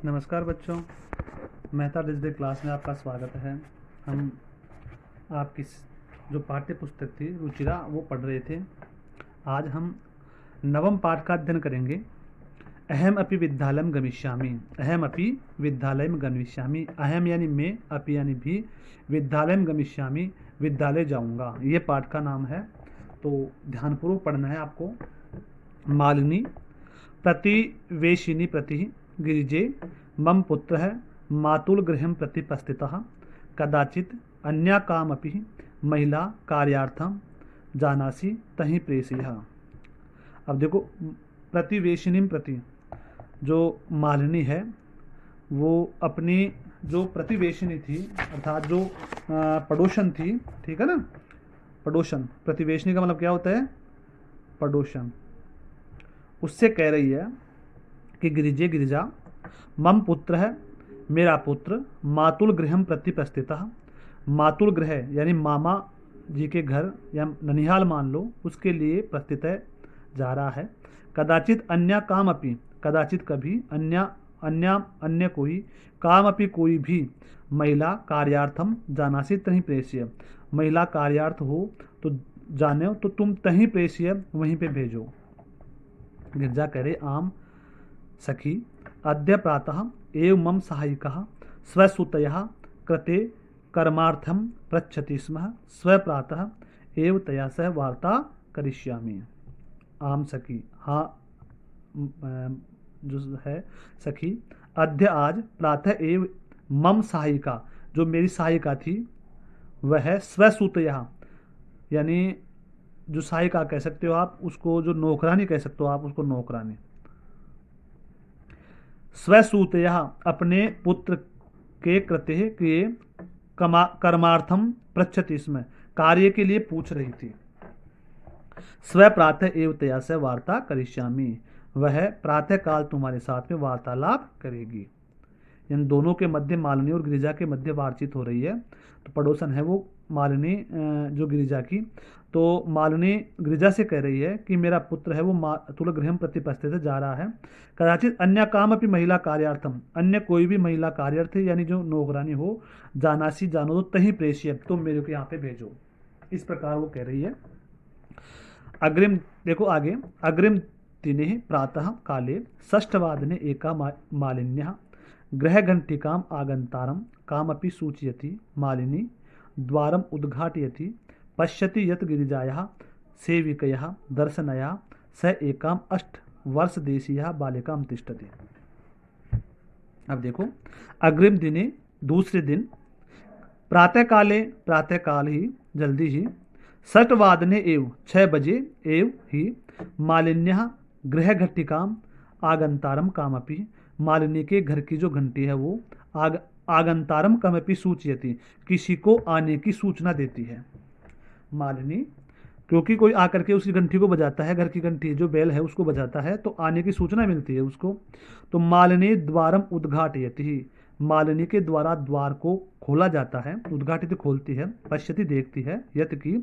नमस्कार बच्चों, Mehta digital class में आपका स्वागत है। हम आपकी जो पाठ्य पुस्तक थी रुचिरा वो पढ़ रहे थे। आज हम नवम पाठ का अध्ययन करेंगे। अहम अपि विद्यालयम गमिष्यामि। अहम अपि विद्यालयम गमिष्यामि। अहम यानी मैं, अपि यानी भी, विद्यालयम गमिष्यामि विद्यालय जाऊंगा, ये पाठ का नाम है। तो ध्यानपूर्वक पढ़ना है आपको। मालिनी प्रतिवेशिनी प्रति गिरिजे मम पुत्रः मातुल गृहं प्रति उपस्थितः कदाचित् अन्या कामपि महिला कार्यार्थं जानासि तहि प्रेषयः। अब देखो, प्रतिवेशिनी प्रति जो मालिनी है वो अपनी जो प्रतिवेशिनी थी अर्थात जो पड़ोसन थी, ठीक है ना। पड़ोसन, प्रतिवेशिनी का मतलब क्या होता है? पड़ोसन। उससे कह रही है कि गिरिजे गिरिजा मम पुत्र है, मेरा पुत्र, मातुल गृहम प्रति प्रस्थितः। मातुल गृह यानी मामा जी के घर या ननिहाल मान लो, उसके लिए प्रस्थित है, जा रहा है। कदाचित अन्य काम अपि, कदाचित कभी, अन्य कोई, काम अपि कोई भी, महिला कार्यार्थम जानासी तहीं प्रेष्य। महिला कार्यार्थ हो तो जाने तो तुम तहीं प्रेष्य, वहीं पे भेजो। गिरजा करे आम सखी अद्य प्रातः एव मम सहायिकः स्वसुतयः कृते कर्मार्थं पृच्छति स्म। स्वप्रातः एव तया सह वार्ता करिष्यामि। आम सखी, हाँ जो है सखी, अद्य आज प्रातः एव मम सहायिका, जो मेरी सहायिका थी, वह स्वसुतयः यानी जो सहायिका कह सकते हो आप उसको, जो नौकरानी कह सकते हो आप उसको, नौकरानी। स्वसूतया अपने पुत्र के कृत्य के कर्मार्थम पृच्छति स्म, कार्य के लिए पूछ रही थी। स्व प्रातः एव तया से वार्ता करिष्यामि, वह प्रातः काल तुम्हारे साथ में वार्तालाप करेगी। इन दोनों के मध्य, मालिनी और गिरिजा के मध्य बातचीत हो रही है। तो पड़ोसन है वो मालिनी जो गिरिजा की। तो मालिनी गिरिजा से कह रही है कि मेरा पुत्र है वो मातुल गृहम प्रति उपस्थित जा रहा है। कदाचित अन्य काम अपनी महिला कार्यार्थम, अन्य कोई भी महिला कार्यार्थ यानी जो नौकरानी हो, जानासी जानो तो तहीं प्रेष्य, तुम मेरे को यहाँ पे भेजो। इस प्रकार वो कह रही है। अग्रिम देखो आगे, अग्रिम दिने प्रातः काले षष्ठवादने एका मालिन्यः गृहघंटिकाम् आगन्तारं कामपि सूचयति। मालिनी द्वारम् उद्घाटयति, पश्यति यत् गिरिजायाः सेविकया दर्शनया स एकाम् 8 वर्षदेशीया बालिकां तिष्ठति। अब देखो, अग्रिम दिने दूसरे दिन, प्रातःकाल ही, जल्दी ही, षट्वादने एव 6 बजे एव ही, मालिन्यः गृहघटिकाम् आगंतारम कामपि, मालिनी के घर की जो घंटी है वो आगंतारम कामपि सूचयति, किसी को आने की सूचना देती है। मालिनी क्योंकि कोई आकर के उसकी घंटी को बजाता है, घर की घंटी जो बेल है उसको बजाता है, तो आने की सूचना मिलती है उसको। तो मालिनी द्वारम उद्घाटयति, मालिनी के द्वारा द्वार को खोला जाता है, उद्घाटित खोलती है, पश्यति देखती है, यत की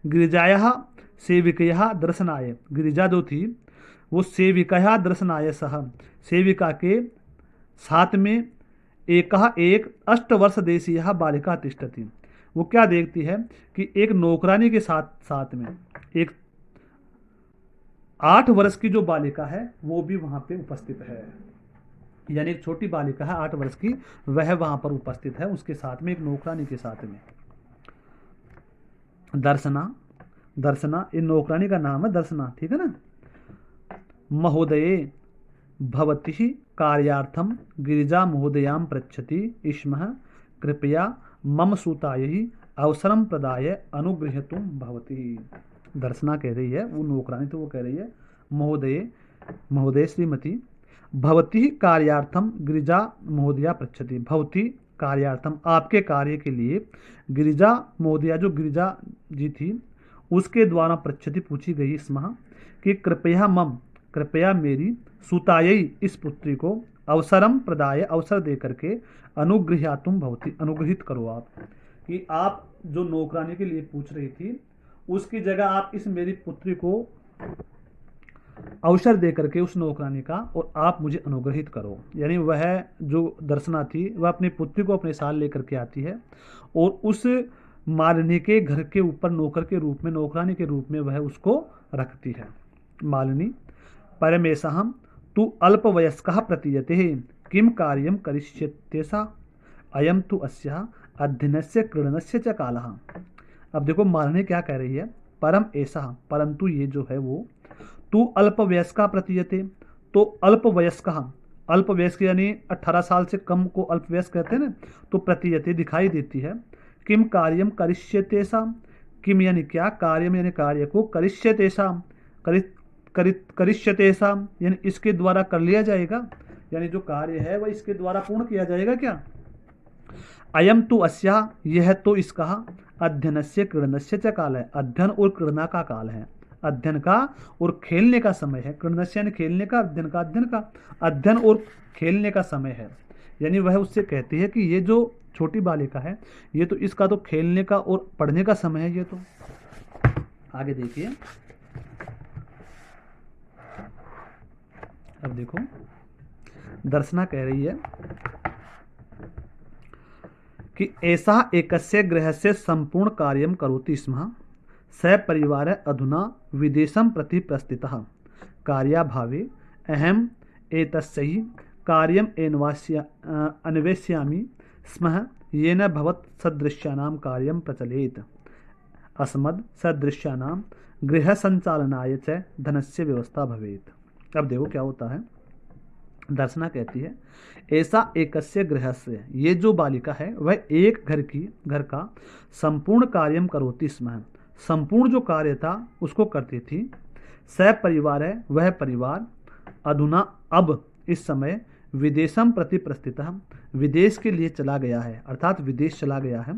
गिरिजाया सेविकया दर्शनाय, गिरिजा जो थी वो सेविकया दर्शनाय सह, सेविका के साथ में एक 8 वर्ष देशीय बालिका तिष्ठति। वो क्या देखती है कि एक नौकरानी के साथ में एक 8 वर्ष की जो बालिका है वो भी वहां पे उपस्थित है। यानी एक छोटी बालिका है 8 वर्ष की, वह वहां पर उपस्थित है, उसके साथ में एक नौकरानी के साथ में। दर्शना इन नौकरानी का नाम है दर्शना, ठीक है ना। महोदये भवती कार्यार्थम गिरिजा महोदयां पृच्छति स्म, कृपया मम सुतायै अवसरम प्रदाय अनुगृहीतुं भवती। दर्शना कह रही है, वो नौकरानी तो वो कह रही है, महोदय श्रीमती, भवती कार्यार्थम गिरिजा महोदया पृच्छति, भवती कार्यार्थम आपके कार्य के लिए, गिरिजा महोदया जो गिरिजा जी थी उसके द्वारा पृच्छति पूछी गई स्म, कि कृपया मेरी सुतायै इस पुत्री को अवसरम प्रदाय अवसर दे करके अनुगृह्यातुम भवती अनुग्रहित करो आप, कि आप जो नौकरानी के लिए पूछ रही थी उसकी जगह आप इस मेरी पुत्री को अवसर दे करके उस नौकरानी का, और आप मुझे अनुग्रहित करो। यानी वह जो दर्शना थी वह अपनी पुत्री को अपने साथ लेकर के आती है और उस मालिनी के घर के ऊपर नौकर के रूप में, नौकरानी के रूप में वह उसको रखती है। मालिनी परमेशहम तु अल्पवयस्कः प्रतीयते किम कार्यम करिष्यते सा अयम तु अस्याः अध्ययनस्य क्रीडनस्य च कालः। अब देखो मालिनी क्या कह रही है, परम ऐसा, परंतु ये जो है वो, तू अल्पवयस्का प्रतीयते, तो अल्पवयस्क, अल्पवयस्क यानी 18 साल से कम को अल्पवयस्क कहते हैं ना, तो प्रतीयते दिखाई देती है। किम कार्यम करिष्यते सा, किम यानी क्या, कार्यम यानी कार्य को, करिष्यते सा करिष्यते सा यानी इसके द्वारा कर लिया जाएगा, यानी जो कार्य है वह इसके द्वारा पूर्ण किया जाएगा क्या। अयम तो अस्या, यह तो इसका, अध्ययनस्य क्रीडनस्य च काल है, अध्ययन और क्रीडना का काल है, अध्ययन का और खेलने का समय है। क्रीडनस्य यानी खेलने का, अध्ययन का, अध्ययन का, अध्ययन और खेलने का समय है। यानी वह उससे कहती है कि ये जो छोटी बालिका है ये तो, इसका तो खेलने का और पढ़ने का समय है। ये तो आगे देखिए, अब देखो दर्शना कह रही है कि ऐसा एकस्य गृहस्य संपूर्ण कार्यम करोति स्म स परिवार अधुना विदेशं प्रति प्रस्थितः कार्याभावे अहम एतस्यै कार्यम अन्वेष्यामि स्म येन भवत्सदृश्यानां कार्यं प्रचलेत अस्मद् सदृश्यानां गृह संचालनाय च धनस्य व्यवस्था भवेत्। अब देखो क्या होता है, दर्शना कहती है ऐसा एकस्य गृहस्य, ये जो बालिका है वह एक घर का संपूर्ण कार्यम करोति स्म, संपूर्ण जो कार्य था उसको करती थी। स परिवार है, वह परिवार, अधुना अब, इस समय, विदेशम प्रति प्रस्थितः, विदेश के लिए चला गया है, अर्थात विदेश चला गया है।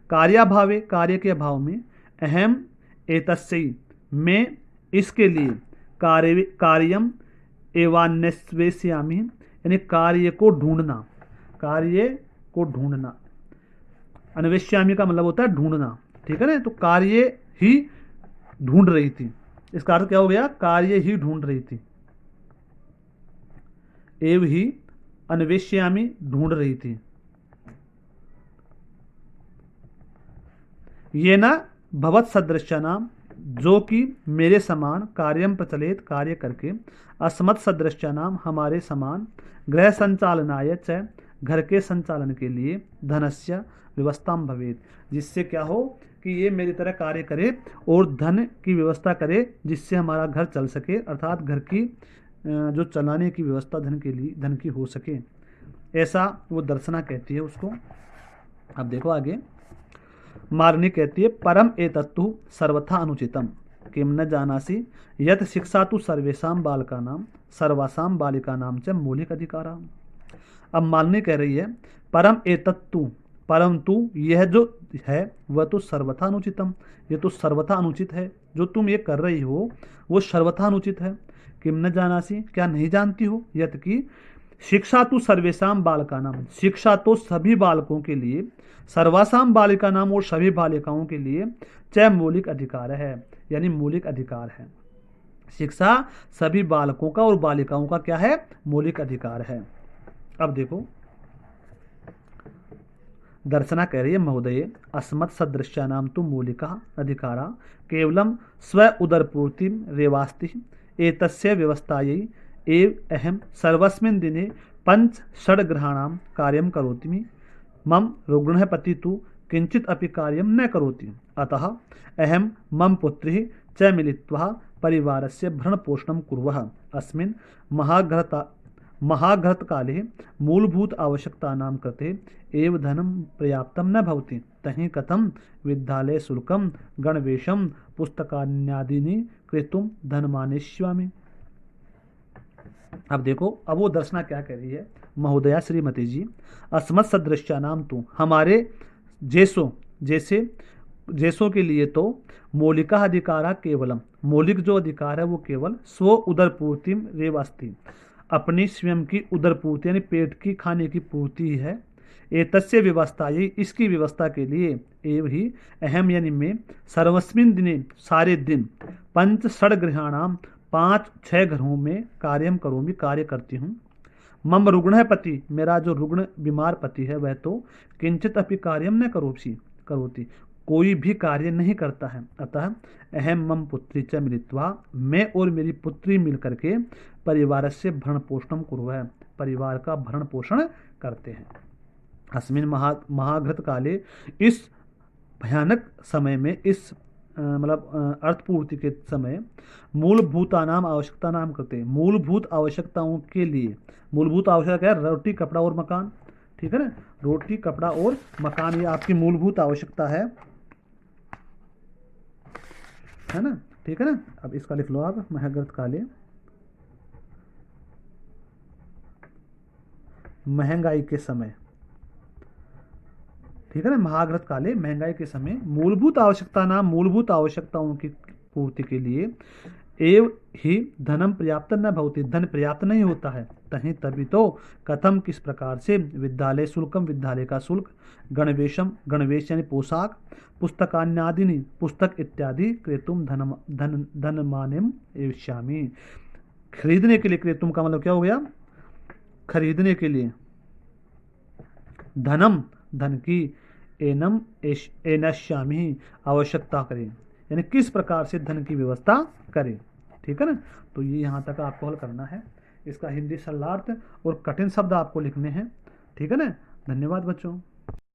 कार्याभावे, कार्य के अभाव में, अहम एतस्यै, मैं इसके लिए, कार्यम एवान्वेष्यामि यानी कार्य को ढूंढना, कार्य को ढूंढना, अन्वेष्यामि का मतलब होता है ढूंढना, ठीक है ना, तो कार्य ही ढूंढ रही थी, इसका अर्थ क्या हो गया, कार्य ही ढूंढ रही थी, एव ही अन्वेष्यामि ढूंढ रही थी। ये न भवत सदृश्यानाम, जो कि मेरे समान, कार्यम प्रचलित, कार्य करके, अस्मत् सदृश्यानाम, हमारे समान, गृह संचालनाय च, घर के संचालन के लिए, धनस्य व्यवस्था भवेत, जिससे क्या हो कि ये मेरी तरह कार्य करे और धन की व्यवस्था करे, जिससे हमारा घर चल सके, अर्थात घर की जो चलाने की व्यवस्था धन के लिए, धन की हो सके, ऐसा वो दर्शना कहती है उसको। अब देखो आगे, मालिनी कहती है परम एतत्तु सर्वथा अनुचितम किम न जानासि यत शिक्षा तो सर्वेषां बालकानां सर्वासां बालिकानां च मौलिक अधिकारा। अब मालिनी कह रही है परम एतत्तु, परंतु यह जो है वह तो सर्वथा अनुचितम, ये तो सर्वथा अनुचित है, जो तुम ये कर रही हो वो सर्वथा अनुचित है। किम न जानासि, क्या नहीं जानती हो, यत की शिक्षा तो सर्वेषां बालकानां, शिक्षा तो सभी बालकों के लिए, सर्वासाम बालिका नाम, और सभी बालिकाओं के लिए, च मौलिक अधिकार है, यानी मौलिक अधिकार है। शिक्षा सभी बालकों का और बालिकाओं का क्या है, मौलिक अधिकार है। अब देखो दर्शना कह रही है महोदय अस्मत् सदृश्यानां तु मौलिका अधिकारा केवलं स्व उदरपूर्ति रेवास्ति एतस्य व्यवस्थायै एव अहम सर्वस्मिन् दिने 5-6 ग्रहाणां कार्यं करोमि, मम रुग्णः पति तु किंचित अपि कार्यं न करोति, अतः अहम मम पुत्री च मिलित्वा परिवारस्य भरणपोषणं कुर्वः। अस्मिन् महाघृतकाले मूलभूत आवश्यकतानां कृते एव धनं पर्याप्तं न भवति, तहि कथं विद्यालय शुल्कं गणवेशं पुस्तकान्यादीनि क्रेतुं धनमानेष्यामि। अब देखो, अब वो दर्शना क्या कह रही है, महोदया श्रीमती जी, अस्मत् सदृश्यानाम तु, हमारे जैसों के लिए तो मौलिका अधिकारा केवलम, मौलिक जो अधिकार है वो केवल स्व उदरपूर्ति रेवास्ति, अपनी स्वयं की उदरपूर्ति यानी पेट की खाने की पूर्ति ही है। एतस्य व्यवस्था, ये इसकी व्यवस्था के लिए, एव ही अहम यानी मैं, सर्वस्मिन् दिने सारे दिन, 5-6 गृहाणाम 5-6 घरों में कार्यम करोमि, कार्य करती हूँ। मम रुग्ण पति, मेरा जो रुग्ण बीमार पति है वह तो किंचित अपि कार्यम न करोति, कोई भी कार्य नहीं करता है। अतः अहम मम पुत्री च मिलित्वा, मैं और मेरी पुत्री मिलकर के परिवार से भरण पोषणम कुर्वः, परिवार का भरण पोषण करते हैं। अस्मिन महाघृत काले, इस भयानक समय में, इस मतलब अर्थपूर्ति के समय, मूलभूतानाम आवश्यकता नाम करते, मूलभूत आवश्यकताओं के लिए, मूलभूत आवश्यकता क्या है? रोटी कपड़ा और मकान, ठीक है ना, रोटी कपड़ा और मकान, ये आपकी मूलभूत आवश्यकता है ना, ठीक है ना। अब इसका लिख लो आप, महाघृत काले, महंगाई के समय, ठीक है ना, महाघृत काले, महंगाई के समय, मूलभूत आवश्यकता नाम, मूलभूत आवश्यकताओं की पूर्ति के लिए एव ही धनम पर्याप्त न भवति, धन पर्याप्त नहीं होता है। तहीं तभी तो कथम, किस प्रकार से, विद्यालय शुल्कम, विद्यालय का शुल्क, गणवेशम, गणवेश यानी पोशाक, पुस्तकान्यादिनी, पुस्तक इत्यादि, क्रेतुम धनमानिम एविष्यामि, खरीदने के लिए, क्रेतुम का मतलब क्या हो गया? खरीदने के लिए, धनम, धन की, एनम एनश्यामि, आवश्यकता करें, यानी किस प्रकार से धन की व्यवस्था करें, ठीक है ना। तो ये यहाँ तक आपको हल करना है। इसका हिंदी शब्दार्थ और कठिन शब्द आपको लिखने हैं, ठीक है ना। धन्यवाद बच्चों।